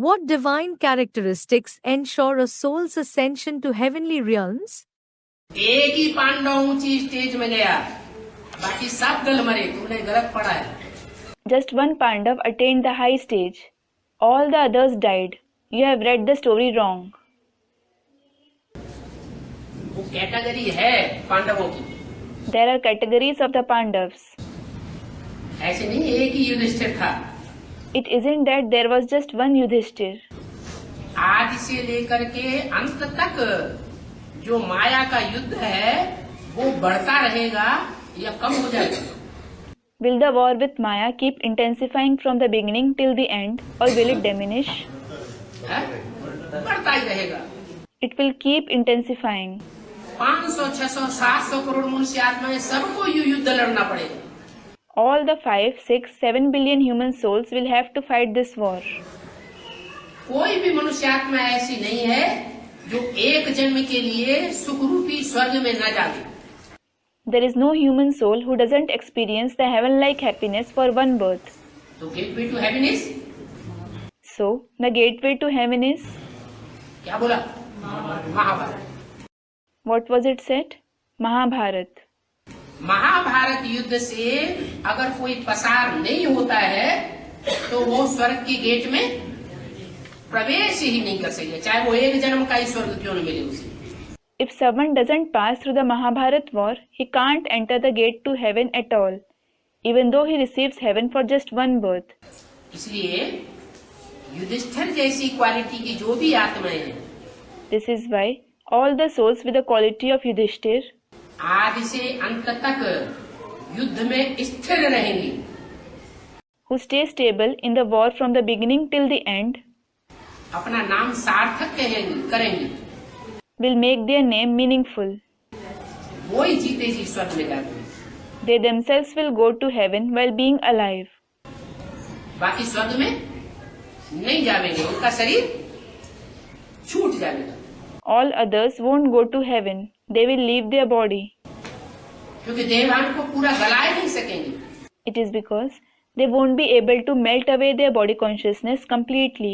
What divine characteristics ensure a soul's ascension to heavenly realms? एक ही पांडव ऊंची stage में गया, बाकी सब दल मरे। तुमने गलत पढ़ा है। Just one Pandav attained the high stage. All the others died. You have read the story wrong. वो कैटेगरी है पांडवों की। There are categories of the Pandavas. ऐसे नहीं एक ही युधिष्ठिर था। It isn't that there was just one Yudhishthir. आज से लेकर के अंत तक जो माया का युद्ध है वो बढ़ता रहेगा या कम हो जाएगा? Will the war with Maya keep intensifying from the beginning till the end, or will it diminish? बढ़ता ही रहेगा। It will keep intensifying. 500, 600, 700 crore मनुष्य आत्माएं सबको युद्ध लड़ना पड़ेगा। All the 5, 6, 7 billion human souls will have to fight this war. कोई भी मनुष्य आत्मा ऐसी नहीं है जो एक जन्म के लिए सुखरूपी स्वर्ग में न जाए। There is no human soul who doesn't experience the heaven-like happiness for one birth. तो gateway to heaven is? So, the gateway to heaven is? क्या बोला? Mahabharat. What was it said? Mahabharat. Mahabharat युद्ध से अगर कोई पसार नहीं होता है तो वो स्वर्ग के गेट में प्रवेश ही नहीं कर सके, चाहे वो एक जन्म का ही स्वर्ग क्यों न मिले उसे। If someone doesn't pass through the Mahabharat war, he can't enter the gate to heaven at all, even though he receives heaven for just one birth. इसलिए युधिष्ठिर जैसी क्वालिटी की जो भी आत्माएं हैं, This is why all the souls with the quality of Yudhishthir, आदि से अंत तक युद्ध में स्थिर रहेंगी, who stay stable in the war from the beginning till the end, अपना नाम सार्थक करेंगी, will make their name meaningful. वो ही जीते जी स्वर्ग में जाते। They themselves will go to heaven while being alive. बाकी स्वर्ग में नहीं जाएंगे, उनका शरीर छूट जाएगा। All others won't go to heaven. They will leave their body. क्योंकि देवान को पूरा गलाए नहीं सकेंगे। It is because they won't be able to melt away their body consciousness completely.